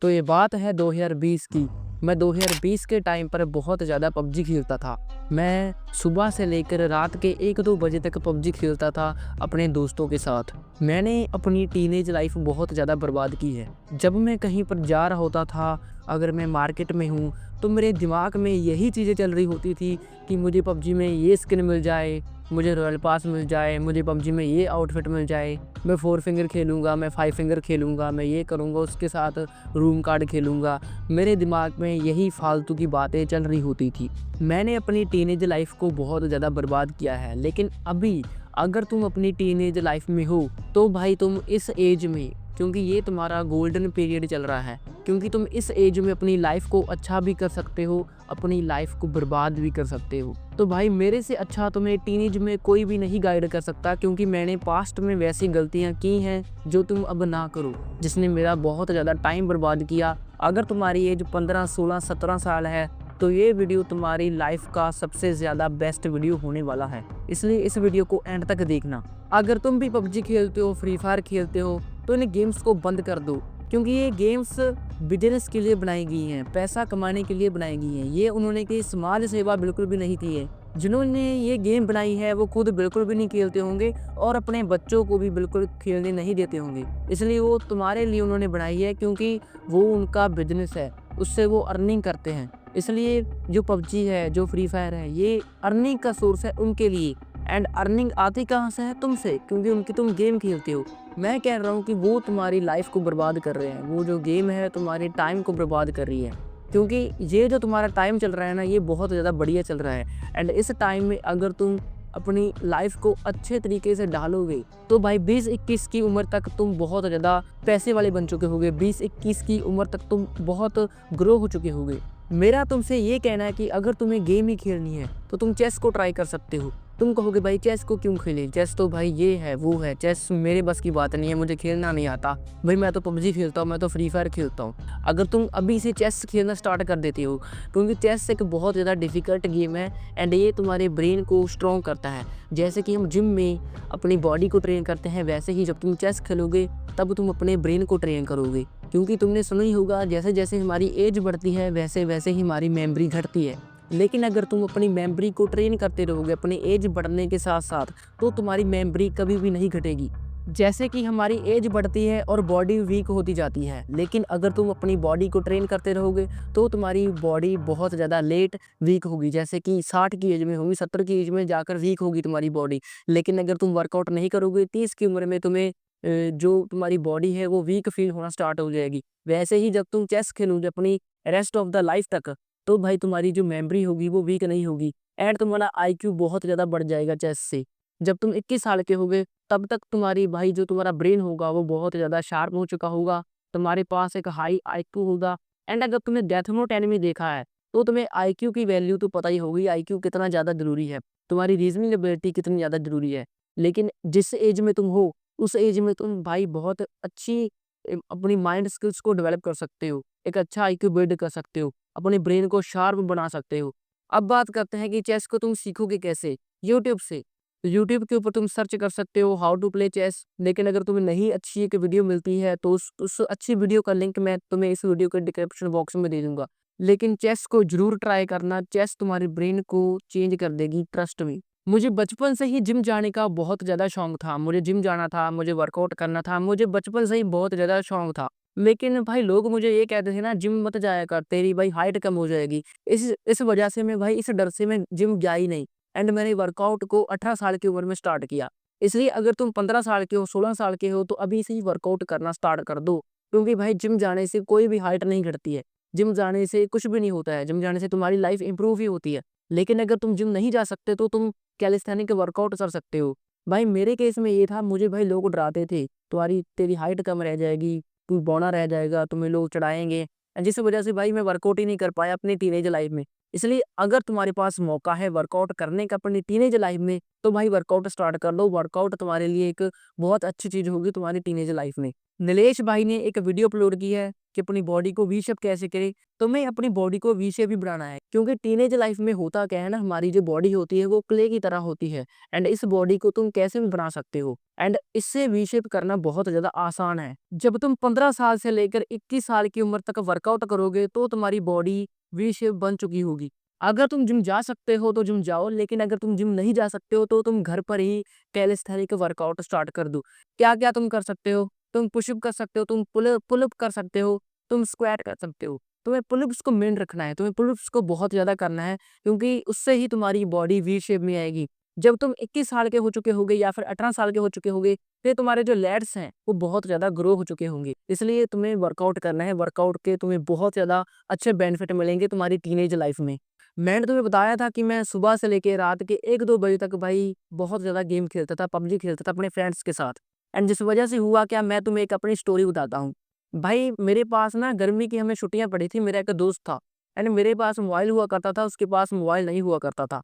तो ये बात है 2020 की। मैं 2020 के टाइम पर बहुत ज़्यादा पबजी खेलता था। मैं सुबह से लेकर रात के 1-2 बजे तक पबजी खेलता था अपने दोस्तों के साथ। मैंने अपनी टीनेज लाइफ बहुत ज़्यादा बर्बाद की है। जब मैं कहीं पर जा रहा होता था, अगर मैं मार्केट में हूँ, तो मेरे दिमाग में यही चीज़ें चल रही होती थी कि मुझे पबजी में ये स्किन मिल जाए, मुझे रॉयल पास मिल जाए, मुझे पबजी में ये आउटफिट मिल जाए, मैं 4 फिंगर खेलूँगा, मैं 5 फिंगर खेलूँगा, मैं ये करूँगा, उसके साथ रूम कार्ड खेलूँगा। मेरे दिमाग में यही फालतू की बातें चल रही होती थी। मैंने अपनी टीनेज लाइफ को बहुत ज़्यादा बर्बाद किया है, लेकिन अभी अगर तुम अपनी टीनेज लाइफ में हो, तो भाई तुम इस एज में, क्योंकि ये तुम्हारा गोल्डन पीरियड चल रहा है, क्योंकि तुम इस एज में अपनी लाइफ को अच्छा भी कर सकते हो, अपनी लाइफ को बर्बाद भी कर सकते हो। तो भाई मेरे से अच्छा तुम्हें टीनेज में कोई भी नहीं गाइड कर सकता, क्योंकि मैंने पास्ट में वैसी गलतियाँ की हैं जो तुम अब ना करो, जिसने मेरा बहुत ज़्यादा टाइम बर्बाद किया। अगर तुम्हारी एज 15, 16, 17 साल है, तो ये वीडियो तुम्हारी लाइफ का सबसे ज़्यादा बेस्ट वीडियो होने वाला है, इसलिए इस वीडियो को एंड तक देखना। अगर तुम भी पबजी खेलते हो, फ्री फायर खेलते हो, तो इन गेम्स को बंद कर दो, क्योंकि ये गेम्स बिजनेस के लिए बनाई गई हैं, पैसा कमाने के लिए बनाई गई हैं। ये उन्होंने की समाज सेवा बिल्कुल भी नहीं की है। जिन्होंने ये गेम बनाई है वो खुद बिल्कुल भी नहीं खेलते होंगे और अपने बच्चों को भी बिल्कुल खेलने नहीं देते होंगे, इसलिए वो तुम्हारे लिए उन्होंने बनाई है, क्योंकि वो उनका बिजनेस है, उससे वो अर्निंग करते हैं। इसलिए जो पबजी है, जो फ्री फायर है, ये अर्निंग का सोर्स है उनके लिए। एंड अर्निंग आती कहाँ से है? तुमसे, क्योंकि उनकी तुम गेम खेलते हो। मैं कह रहा हूँ कि वो तुम्हारी लाइफ को बर्बाद कर रहे हैं। वो जो गेम है तुम्हारे टाइम को बर्बाद कर रही है, क्योंकि ये जो तुम्हारा टाइम चल रहा है ना, ये बहुत ज़्यादा बढ़िया चल रहा है। एंड इस टाइम में अगर तुम अपनी लाइफ को अच्छे तरीके से ढालोगे, तो भाई 20-21 की उम्र तक तुम बहुत ज़्यादा पैसे वाले बन चुके होगे। 20-21 की उम्र तक तुम बहुत ग्रो हो चुके होगे। मेरा तुमसे ये कहना है कि अगर तुम्हें गेम ही खेलनी है, तो तुम चेस को ट्राई कर सकते हो। तुम कहोगे भाई चेस को क्यों खेलें? चेस तो भाई ये है, वो है, चेस मेरे बस की बात नहीं है, मुझे खेलना नहीं आता। भाई मैं तो पबजी खेलता हूँ, मैं तो फ्री फायर खेलता हूँ। अगर तुम अभी से चेस खेलना स्टार्ट कर देते हो, क्योंकि चेस एक बहुत ज़्यादा डिफ़िकल्ट गेम है एंड ये तुम्हारे ब्रेन को स्ट्रॉन्ग करता है। जैसे कि हम जिम में अपनी बॉडी को ट्रेन करते हैं, वैसे ही जब तुम चेस खेलोगे तब तुम अपने ब्रेन को ट्रेन करोगे। क्योंकि तुमने सुना ही होगा, जैसे-जैसे हमारी एज बढ़ती है, वैसे-वैसे ही हमारी मेमोरी घटती है। लेकिन अगर तुम अपनी मेमोरी को ट्रेन करते रहोगे अपनी एज बढ़ने के साथ-साथ, तो तुम्हारी मेमोरी कभी भी नहीं घटेगी। जैसे कि हमारी एज बढ़ती है और बॉडी वीक होती जाती है, लेकिन अगर तुम अपनी बॉडी को ट्रेन करते रहोगे, तो तुम्हारी बॉडी बहुत ज़्यादा लेट वीक होगी। जैसे कि 60 की एज में होगी, 70 की एज में जाकर वीक होगी तुम्हारी बॉडी। लेकिन अगर तुम वर्कआउट नहीं करोगे, 30 की उम्र में तुम्हें जो तुम्हारी बॉडी है वो वीक फील होना स्टार्ट हो जाएगी। वैसे ही जब तुम चेस खेलोगे अपनी रेस्ट ऑफ द लाइफ तक, तो भाई तुम्हारी जो मेमोरी होगी वो वीक नहीं होगी एंड तुम्हारा आईक्यू बहुत ज़्यादा बढ़ जाएगा चेस से। जब तुम 21 साल के होगे, तब तक तुम्हारी भाई जो तुम्हारा ब्रेन होगा वो बहुत ज़्यादा शार्प हो चुका होगा, तुम्हारे पास एक हाई आईक्यू होगा। एंड अगर तुमने डेथ नोट एनिमी देखा है, तो तुम्हें आईक्यू की वैल्यू तो पता ही होगी, आईक्यू कितना ज़्यादा ज़रूरी है, तुम्हारी रीजनिंग एबिलिटी कितनी ज़्यादा ज़रूरी है। लेकिन जिस एज में तुम हो, उस एज में तुम भाई बहुत अच्छी अपनी माइंड स्किल्स को डेवलप कर सकते हो, एक अच्छा आईक्यू बिल्ड कर सकते हो, अपने ब्रेन को शार्प बना सकते हो। अब बात करते हैं कि चेस को तुम सीखोगे कैसे? यूट्यूब से। तो यूट्यूब के ऊपर तुम सर्च कर सकते हो हाउ टू प्ले चेस, लेकिन अगर तुम्हें नहीं अच्छी एक वीडियो मिलती है, तो उस अच्छी वीडियो का लिंक मैं तुम्हें इस वीडियो के डिस्क्रिप्शन बॉक्स में दे दूँगा। लेकिन चेस को ज़रूर ट्राई करना, चेस तुम्हारे ब्रेन को चेंज कर देगी, ट्रस्ट मी। मुझे बचपन से ही जिम जाने का बहुत ज़्यादा शौक था। मुझे जिम जाना था, मुझे वर्कआउट करना था, मुझे बचपन से ही बहुत ज़्यादा शौक था। लेकिन भाई लोग मुझे ये कहते थे ना, जिम मत जाया कर, तेरी भाई हाइट कम हो जाएगी। इस वजह से मैं भाई, इस डर से मैं जिम गया ही नहीं एंड मैंने वर्कआउट को 18 साल की उम्र में स्टार्ट किया। इसलिए अगर तुम 15 साल के हो, 16 साल के हो, तो अभी से ही वर्कआउट करना स्टार्ट कर दो। क्योंकि भाई जिम जाने से कोई भी हाइट नहीं घटती है। जिम जाने से कुछ भी नहीं होता है, जिम जाने से तुम्हारी लाइफ इंप्रूव ही होती है। लेकिन अगर तुम जिम नहीं जा सकते, तो तुम कैलिस्थेनिक वर्कआउट कर सकते हो। भाई मेरे केस में ये था, मुझे भाई लोग डराते थे, तुम्हारी तेरी हाइट कम रह जाएगी, तू बौना रह जाएगा, तुम्हें लोग चढ़ाएँगे। जिस वजह से भाई मैं वर्कआउट ही नहीं कर पाया अपनी टीनेज लाइफ में। इसलिए अगर तुम्हारे पास मौका है वर्कआउट करने का अपनी टीनेज लाइफ में, तो भाई वर्कआउट स्टार्ट कर लो। वर्कआउट तुम्हारे लिए एक बहुत अच्छी चीज़ होगी तुम्हारी टीनेज लाइफ में। नीलेश भाई ने एक वीडियो अपलोड की है कि अपनी बॉडी को वी शेप कैसे करे। तुम्हें अपनी बॉडी को वी शेप भी बनाना है, क्योंकि टीनेज लाइफ में होता क्या है ना, हमारी जो बॉडी होती है वो क्ले की तरह होती है। एंड इस बॉडी को तुम कैसे भी बना सकते हो, एंड इससे वी शेप करना बहुत ज्यादा आसान है। जब तुम 15 साल से लेकर 21 साल की उम्र तक वर्कआउट करोगे तो तुम्हारी बॉडी वी शेप बन चुकी होगी। अगर तुम जिम जा सकते हो तो जिम जाओ, लेकिन अगर तुम जिम नहीं जा सकते हो तो तुम घर पर ही कैलिस्थेनिक वर्कआउट स्टार्ट कर दो। क्या क्या तुम कर सकते हो? तुम पुशअप कर सकते हो, तुम पुलअप कर सकते हो, तुम स्क्वाट कर सकते हो। तुम्हें पुलअप्स को मेन रखना है, तुम्हें पुलअप्स को बहुत ज़्यादा करना है, क्योंकि उससे ही तुम्हारी बॉडी वी शेप में आएगी। जब तुम 21 साल के हो चुके होगे या फिर 18 साल के हो चुके होगे, फिर तुम्हारे जो लैट्स हैं वो बहुत ज़्यादा ग्रो हो चुके होंगे। इसलिए तुम्हें वर्कआउट करना है, वर्कआउट के तुम्हें बहुत ज़्यादा अच्छे बेनिफिट मिलेंगे तुम्हारी टीनेज लाइफ में। मैंने तुम्हें बताया था कि मैं सुबह से लेके रात के 1-2 बजे तक भाई बहुत ज़्यादा गेम खेलता था, पबजी खेलता था अपने फ्रेंड्स के साथ। एंड जिस वजह से हुआ क्या, मैं तुम्हें एक अपनी स्टोरी बताता हूँ। भाई मेरे पास ना गर्मी की हमें छुट्टियाँ पड़ी थी, मेरा एक दोस्त था एंड मेरे पास मोबाइल हुआ करता था, उसके पास मोबाइल नहीं हुआ करता था।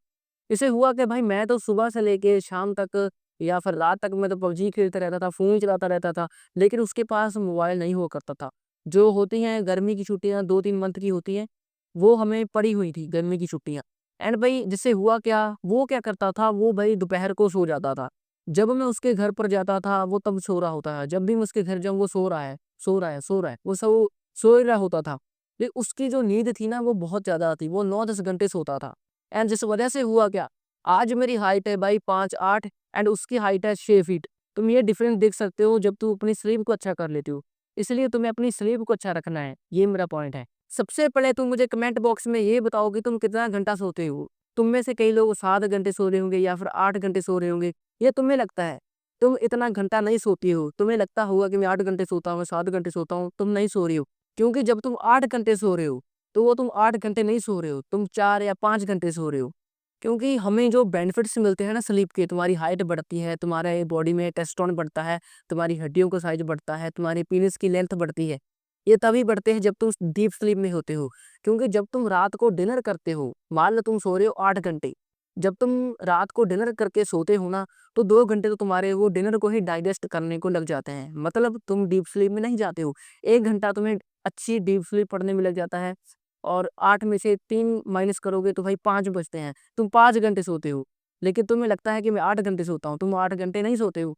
इससे हुआ कि भाई मैं तो सुबह से लेके शाम तक या फिर रात तक मैं तो पबजी खेलता रहता था, फ़ोन चलाता रहता था, लेकिन उसके पास मोबाइल नहीं हुआ करता था। जो होती हैं गर्मी की छुट्टियाँ 2-3 मंथ की होती हैं, वो हमें पड़ी हुई थी गर्मी की छुट्टियाँ। एंड भाई जिससे हुआ क्या, वो क्या करता था, वो भाई दोपहर को सो जाता था। जब मैं उसके घर पर जाता था, वो तब सो रहा होता है। जब भी मैं उसके घर जाऊँ, वो सो रहा है, सो रहा है, सो रहा है, वो सो ही रहा होता था। लेकिन उसकी जो नींद थी ना, वो बहुत ज़्यादा थी, वो 9-10 घंटे सोता था। एंड जिस वजह से हुआ क्या, आज मेरी हाइट है भाई 5'8" एंड उसकी हाइट है 6 फीट। तुम ये डिफरेंस देख सकते हो जब तुम अपनी स्लीप को अच्छा कर लेते हो। इसलिए तुम्हें अपनी स्लीप को अच्छा रखना है, ये मेरा पॉइंट है। सबसे पहले तुम मुझे कमेंट बॉक्स में ये बताओ कि तुम कितना घंटा सोते हो? तुम में से कई लोग 7 घंटे सो रहे होंगे या फिर 8 घंटे सो रहे होंगे। ये तुम्हें लगता है, तुम इतना घंटा नहीं सोती हो। तुम्हें लगता होगा कि मैं 8 घंटे सोता हूँ, 7 घंटे सोता हूँ, तुम नहीं सो रही हो। क्योंकि जब तुम 8 घंटे सो रहे हो, तो वो तुम 8 घंटे नहीं सो रहे हो, तुम 4 या 5 घंटे सो रहे हो। क्योंकि हमें जो बेनिफिट्स मिलते हैं ना स्लीप के, तुम्हारी हाइट बढ़ती है, तुम्हारे बॉडी में टेस्टोस्टेरोन बढ़ता है, तुम्हारी हड्डियों का साइज़ बढ़ता है, तुम्हारी पीनस की लेंथ बढ़ती है। ये तभी बढ़ते हैं जब तुम डीप स्लीप में होते हो। क्योंकि जब तुम रात को डिनर करते हो, मान लो तुम सो रहे हो 8 घंटे, जब तुम रात को डिनर करके सोते हो ना, तो 2 घंटे तो तुम्हारे वो डिनर को ही डाइजेस्ट करने को लग जाते हैं। मतलब तुम डीप स्लीप में नहीं जाते हो। 1 घंटा तुम्हें अच्छी डीप स्लीप पड़ने में लग जाता है, और 8 में से 3 माइनस करोगे तो भाई 5 बचते हैं। तुम 5 घंटे सोते हो, लेकिन तुम्हें लगता है कि मैं 8 घंटे सोता हूँ, तुम 8 घंटे नहीं सोते हो।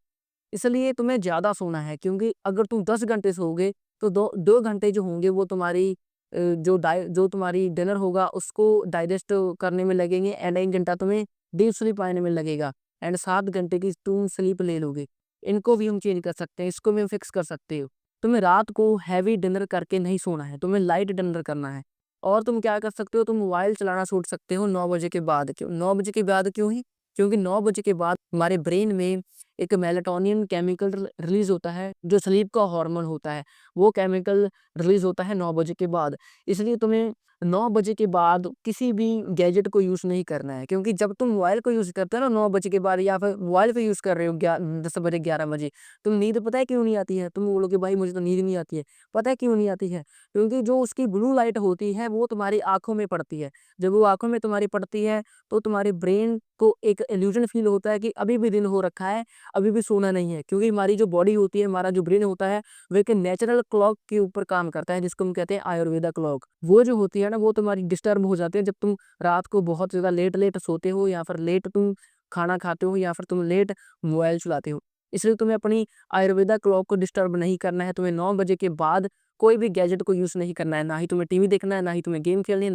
इसलिए तुम्हें ज़्यादा सोना है, क्योंकि अगर तुम 10 घंटे सोओगे तो 2 घंटे जो होंगे वो तुम्हारी जो तुम्हारी डिनर होगा उसको डाइजेस्ट करने में लगेंगे, एंड 1 घंटा तुम्हें डीप स्लीप आने में लगेगा, एंड 7 घंटे की तुम स्लीप ले लोगे। इनको भी हम चेंज कर सकते हैं, इसको भी हम फिक्स कर सकते हो। तुम्हें रात को हैवी डिनर करके नहीं सोना है, तुम्हें लाइट डिनर करना है। और तुम क्या कर सकते हो, तुम मोबाइल चलाना छोड़ सकते हो 9 बजे के बाद। क्यों 9 बजे के बाद, क्यों ही? क्योंकि 9 बजे के बाद हमारे ब्रेन में एक मेलाटोनिन केमिकल रिलीज होता है, जो स्लीप का हार्मोन होता है। वो केमिकल रिलीज होता है 9 बजे के बाद। इसलिए तुम्हें 9 बजे के बाद किसी भी गैजेट को यूज़ नहीं करना है, क्योंकि जब तुम मोबाइल को यूज़ करते हो ना 9 बजे के बाद, या फिर मोबाइल पे यूज़ कर रहे हो 10 बजे 11 बजे, तुम नींद पता है क्यों नहीं आती है? तुम बोलोगे भाई मुझे तो नींद नहीं आती है। पता है क्यों नहीं आती है? क्योंकि जो उसकी ब्लू लाइट होती है वो तुम्हारी आँखों में पड़ती है। जब वो आँखों में तुम्हारी पड़ती है, तो तुम्हारे ब्रेन को एक इल्यूज़न फ़ील होता है कि अभी भी दिन हो रखा है, अभी भी सोना नहीं है। क्योंकि हमारी जो बॉडी होती है, हमारा जो ब्रेन होता है, वो एक नेचुरल क्लॉक के ऊपर काम करता है, जिसको हम कहते हैं आयुर्वेदा क्लॉक। वो जो होती है ना, वो तुम्हारी डिस्टर्ब हो जाती है जब तुम रात को बहुत ज़्यादा लेट-लेट सोते हो, या फिर लेट तुम खाना खाते हो, या फिर तुम लेट मोबाइल चलाते हो। इसलिए तुम्हें अपनी आयुर्वेदा क्लॉक को डिस्टर्ब नहीं करना है। तुम्हें 9 बजे के बाद कोई भी गैजेट को यूज़ नहीं करना है। ना ही तुम्हें टीवी देखना है, ना ही तुम्हें गेम खेलनी है,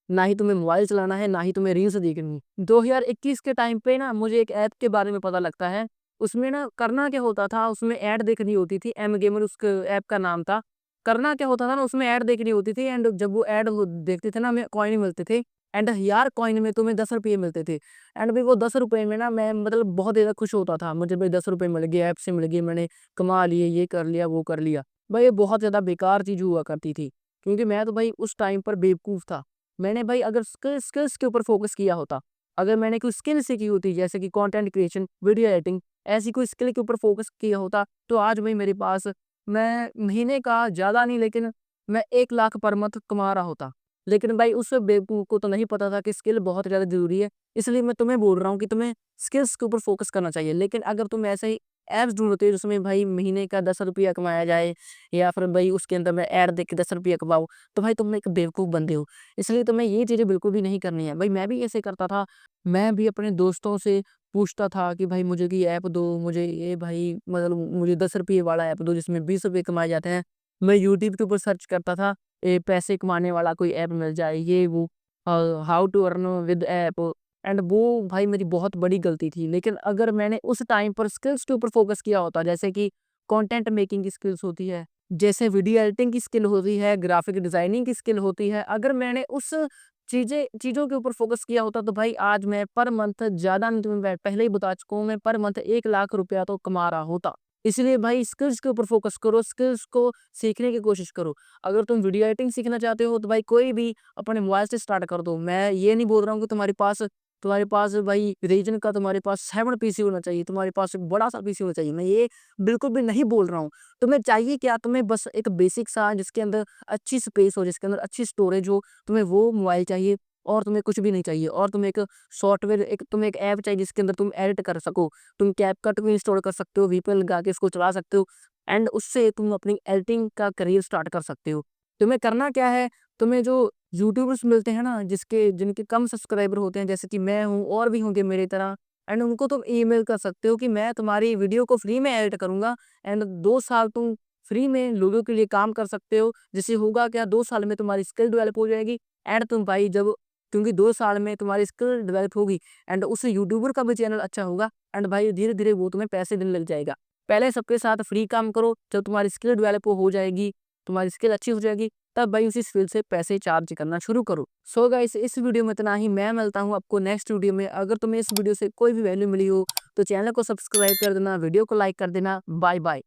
ना ही तुम्हें मोबाइल चलाना है, ना ही तुम्हें रील्स देखनी है। 2021 के टाइम पे ना मुझे एक ऐप के बारे में पता लगता है। उसमें ना करना क्या होता था, उसमें ऐड देखनी होती थी, एम गेमर उस ऐप का नाम था। करना क्या होता था ना, उसमें ऐड देखनी होती थी, एंड जब वो ऐड वो देखते थे ना, हमें कॉइन मिलते थे, एंड 1000 कॉइन में तुम्हें 10 रुपये मिलते थे। एंड भाई वो 10 रुपये में ना मैं मतलब बहुत ज़्यादा खुश होता था। मुझे भाई 10 रुपये मिल गए, ऐप से मिल गए, मैंने कमा लिए, ये कर लिया, वो कर लिया। भाई ये बहुत ज़्यादा बेकार चीज़ हुआ करती थी, क्योंकि मैं तो भाई उस टाइम पर बेवकूफ़ था। मैंने भाई अगर स्किल्स के ऊपर फ़ोकस किया होता, अगर मैंने कोई स्किल सीखी होती, जैसे कि कंटेंट क्रिएशन, वीडियो एडिटिंग, ऐसी कोई स्किल के ऊपर फ़ोकस किया होता, तो आज भाई मेरे पास, मैं महीने का ज़्यादा नहीं, लेकिन मैं 1 लाख पर मंथ कमा रहा होता। लेकिन भाई उस बेवकूफ़ को तो नहीं पता था कि स्किल बहुत ज़्यादा ज़रूरी है। इसलिए मैं तुम्हें बोल रहा हूँ कि तुम्हें स्किल्स के ऊपर फ़ोकस करना चाहिए। लेकिन अगर तुम ऐसे ही ऐप्स ढूँढते हो जिसमें भाई महीने का 10 रुपया कमाया जाए या फिर भाई उसके अंदर मैं ऐड देख के 10 रुपया कमाऊँ, तो भाई तुम एक बेवकूफ़ बंदे हो। इसलिए तुम्हें ये चीज़ें बिल्कुल भी नहीं करनी है। भाई मैं भी ऐसे करता था, मैं भी अपने दोस्तों से पूछता था कि भाई मुझे ये ऐप दो, मुझे ये भाई मतलब मुझे 10 रुपये वाला ऐप दो जिसमें 20 रुपये कमाए जाते हैं। मैं यूट्यूब के ऊपर सर्च करता था, पैसे कमाने वाला कोई ऐप मिल जाए, ये वो how to earn with app. And वो भाई मेरी बहुत बड़ी गलती थी। लेकिन अगर मैंने उस टाइम पर स्किल्स के ऊपर फ़ोकस किया होता, जैसे कि कंटेंट मेकिंग की स्किल्स होती है, जैसे वीडियो एडिटिंग की स्किल होती है, ग्राफ़िक डिज़ाइनिंग की स्किल होती है, अगर मैंने उस चीज़ों के ऊपर फ़ोकस किया होता तो भाई आज मैं पर मंथ ज़्यादा नहीं, तो मैं पहले ही बता चुका हूँ, मैं पर मंथ 1 लाख रुपया तो कमा रहा होता। इसलिए भाई स्किल्स के ऊपर फ़ोकस करो, स्किल्स को सीखने की कोशिश करो। अगर तुम वीडियो एडिटिंग सीखना चाहते हो तो भाई कोई भी अपने मोबाइल से स्टार्ट कर दो। मैं ये नहीं बोल रहा हूँ कि तुम्हारे पास भाई रीजन का तुम्हारे पास 7 पीसी होना चाहिए, तुम्हारे पास एक बड़ा-सा पीसी होना चाहिए। मैं ये बिल्कुल भी नहीं बोल रहा हूँ। तुम्हें चाहिए क्या? तुम्हें बस एक बेसिक सा जिसके अंदर अच्छी स्पेस हो, जिसके अंदर अच्छी स्टोरेज हो, तुम्हें वो मोबाइल चाहिए और तुम्हें कुछ भी नहीं चाहिए। और तुम्हें एक सॉफ्टवेयर तुम्हें एक ऐप चाहिए जिसके अंदर तुम एडिट कर सको। तुम कैपकट भी इंस्टॉल कर सकते हो, वीपीएन लगा के इसको चला सकते हो एंड उससे तुम अपनी एडिटिंग का करियर स्टार्ट कर सकते हो। तुम्हें करना क्या है? तुम्हें जो यूट्यूबर्स मिलते हैं ना जिनके कम सब्सक्राइबर होते हैं जैसे कि मैं हूँ और भी होंगे मेरी तरह, एंड उनको तुम ईमेल कर सकते हो कि मैं तुम्हारी वीडियो को फ्री में एडिट करूँगा एंड 2 साल तुम फ्री में लोगों के लिए काम कर सकते हो। जिससे होगा क्या, 2 साल में तुम्हारी स्किल डेवलप हो जाएगी एंड तुम भाई जब क्योंकि 2 साल में तुम्हारी स्किल डेवलप होगी एंड उस यूट्यूबर का भी चैनल अच्छा होगा एंड भाई धीरे-धीरे वो तुम्हें पैसे देने लग जाएगा। पहले सबके साथ फ्री काम करो, जब तुम्हारी स्किल डेवलप हो जाएगी, तुम्हारी स्किल अच्छी हो जाएगी, तब भाई उसी स्किल से पैसे चार्ज करना शुरू करो। सो गाइस इस वीडियो में इतना ही। मैं मिलता हूँ आपको नेक्स्ट वीडियो में। अगर तुम्हें इस वीडियो से कोई भी वैल्यू मिली हो तो चैनल को सब्सक्राइब कर देना, वीडियो को लाइक कर देना। Bye bye.